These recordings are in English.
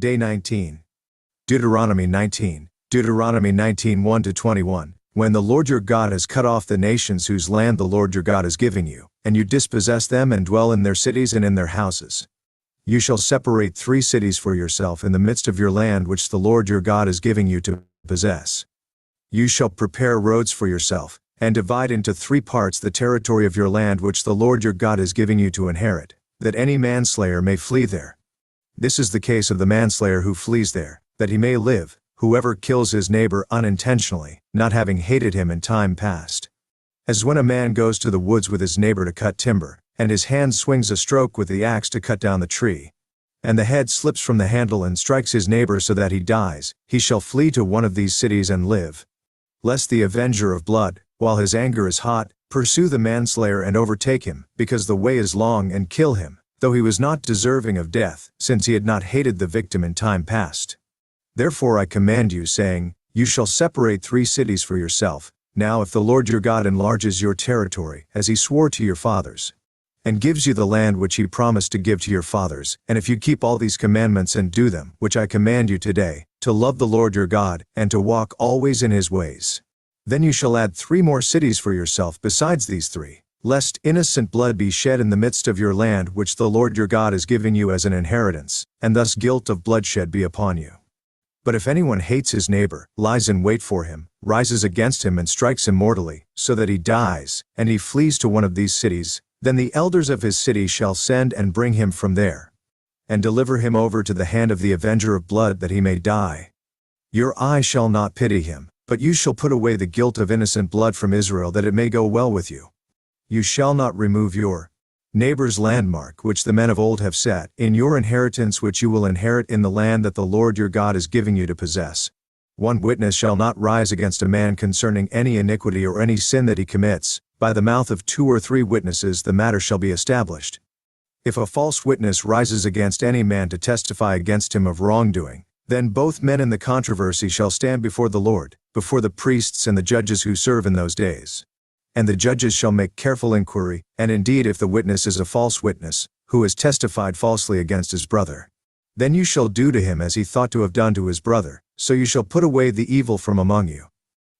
Day 19. Deuteronomy 19. Deuteronomy 19 1-21. When the Lord your God has cut off the nations whose land the Lord your God is giving you, and you dispossess them and dwell in their cities and in their houses, you shall separate 3 cities for yourself in the midst of your land which the Lord your God is giving you to possess. You shall prepare roads for yourself, and divide into 3 parts the territory of your land which the Lord your God is giving you to inherit, that any manslayer may flee there. This is the case of the manslayer who flees there, that he may live, whoever kills his neighbor unintentionally, not having hated him in time past. As when a man goes to the woods with his neighbor to cut timber, and his hand swings a stroke with the axe to cut down the tree, and the head slips from the handle and strikes his neighbor so that he dies, he shall flee to one of these cities and live. Lest the avenger of blood, while his anger is hot, pursue the manslayer and overtake him, because the way is long, and kill him, though he was not deserving of death, since he had not hated the victim in time past. Therefore I command you, saying, you shall separate 3 cities for yourself. Now if the Lord your God enlarges your territory, as he swore to your fathers, and gives you the land which he promised to give to your fathers, and if you keep all these commandments and do them, which I command you today, to love the Lord your God, and to walk always in his ways, then you shall add 3 more cities for yourself besides these 3, lest innocent blood be shed in the midst of your land which the Lord your God is giving you as an inheritance, and thus guilt of bloodshed be upon you. But if anyone hates his neighbor, lies in wait for him, rises against him and strikes him mortally, so that he dies, and he flees to one of these cities, then the elders of his city shall send and bring him from there, and deliver him over to the hand of the avenger of blood that he may die. Your eye shall not pity him, but you shall put away the guilt of innocent blood from Israel, that it may go well with you. You shall not remove your neighbor's landmark which the men of old have set, in your inheritance which you will inherit in the land that the Lord your God is giving you to possess. 1 witness shall not rise against a man concerning any iniquity or any sin that he commits. By the mouth of 2 or 3 witnesses the matter shall be established. If a false witness rises against any man to testify against him of wrongdoing, then both men in the controversy shall stand before the Lord, before the priests and the judges who serve in those days. And the judges shall make careful inquiry, and indeed if the witness is a false witness, who has testified falsely against his brother, then you shall do to him as he thought to have done to his brother, so you shall put away the evil from among you.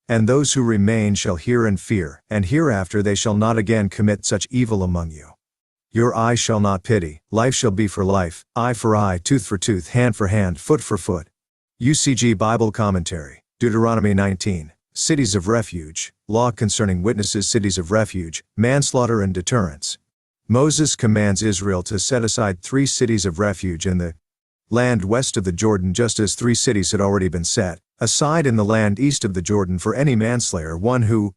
And those who remain shall hear and fear, and hereafter they shall not again commit such evil among you. Your eye shall not pity, life shall be for life, eye for eye, tooth for tooth, hand for hand, foot for foot. UCG Bible Commentary, Deuteronomy 19. Cities of refuge, law concerning witnesses, cities of refuge, manslaughter and deterrence. Moses commands Israel to set aside 3 cities of refuge in the land west of the Jordan, just as 3 cities had already been set aside in the land east of the Jordan for any manslayer, one who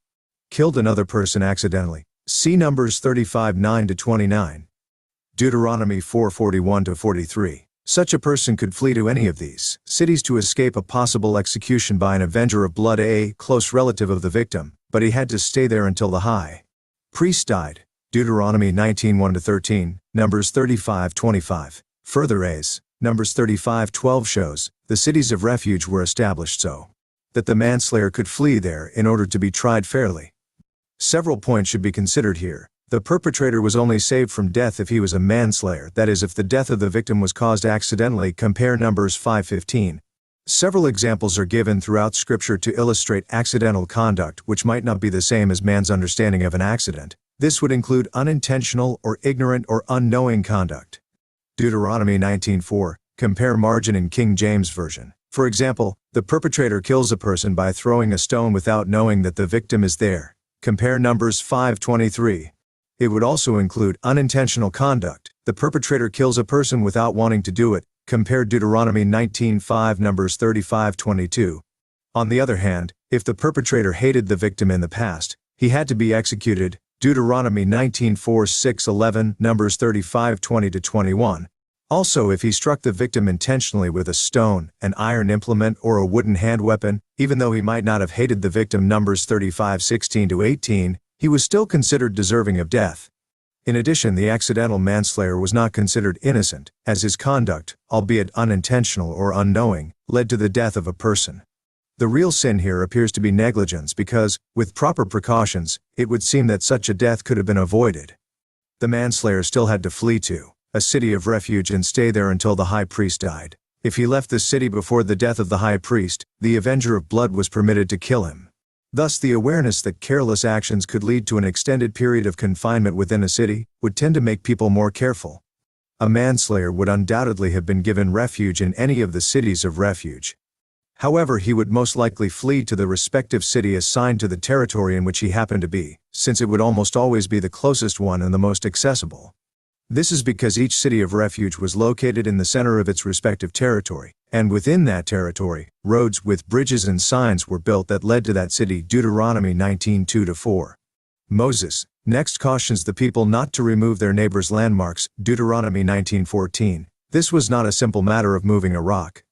killed another person accidentally. See Numbers 35 9-29. Deuteronomy 4 41-43. Such a person could flee to any of these cities to escape a possible execution by an avenger of blood, a close relative of the victim, but he had to stay there until the high priest died. Deuteronomy 19 1-13, Numbers 35 25. Further, as Numbers 35 12 shows, the cities of refuge were established so that the manslayer could flee there in order to be tried fairly. Several points should be considered here. The perpetrator was only saved from death if he was a manslayer, that is, if the death of the victim was caused accidentally. Compare Numbers 5:15. Several examples are given throughout Scripture to illustrate accidental conduct which might not be the same as man's understanding of an accident. This would include unintentional or ignorant or unknowing conduct. Deuteronomy 19:4. Compare margin in King James Version. For example, the perpetrator kills a person by throwing a stone without knowing that the victim is there. Compare Numbers 5:23. It would also include unintentional conduct. The perpetrator kills a person without wanting to do it. Compare Deuteronomy 19:5, Numbers 35:22. On the other hand, if the perpetrator hated the victim in the past, he had to be executed. Deuteronomy 19:4, 6, 11, Numbers 35:20-21. Also, if he struck the victim intentionally with a stone, an iron implement, or a wooden hand weapon, even though he might not have hated the victim, Numbers 35:16-18, he was still considered deserving of death. In addition, the accidental manslayer was not considered innocent, as his conduct, albeit unintentional or unknowing, led to the death of a person. The real sin here appears to be negligence because, with proper precautions, it would seem that such a death could have been avoided. The manslayer still had to flee to a city of refuge and stay there until the high priest died. If he left the city before the death of the high priest, the avenger of blood was permitted to kill him. Thus the awareness that careless actions could lead to an extended period of confinement within a city would tend to make people more careful. A manslayer would undoubtedly have been given refuge in any of the cities of refuge. However, he would most likely flee to the respective city assigned to the territory in which he happened to be, since it would almost always be the closest one and the most accessible. This is because each city of refuge was located in the center of its respective territory, and within that territory, roads with bridges and signs were built that led to that city. Deuteronomy 19:2-4. Moses next cautions the people not to remove their neighbors' landmarks. Deuteronomy 19:14. This was not a simple matter of moving a rock.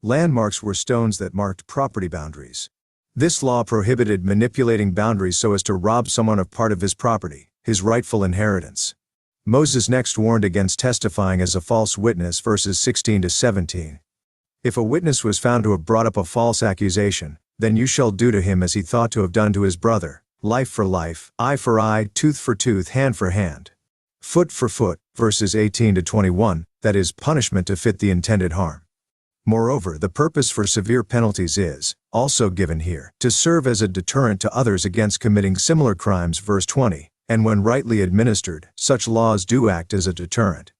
Landmarks were stones that marked property boundaries. This law prohibited manipulating boundaries so as to rob someone of part of his property, his rightful inheritance. Moses next warned against testifying as a false witness, verses 16-17. If a witness was found to have brought up a false accusation, then you shall do to him as he thought to have done to his brother, life for life, eye for eye, tooth for tooth, hand for hand, foot for foot, verses 18-21, that is, punishment to fit the intended harm. Moreover, the purpose for severe penalties is also given here, to serve as a deterrent to others against committing similar crimes, verse 20, and when rightly administered, such laws do act as a deterrent.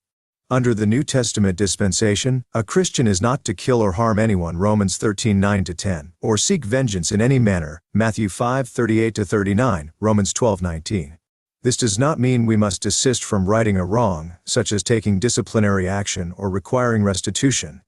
Under the New Testament dispensation, a Christian is not to kill or harm anyone, Romans 13:9-10, or seek vengeance in any manner, Matthew 5:38-39, Romans 12:19. This does not mean we must desist from righting a wrong, such as taking disciplinary action or requiring restitution.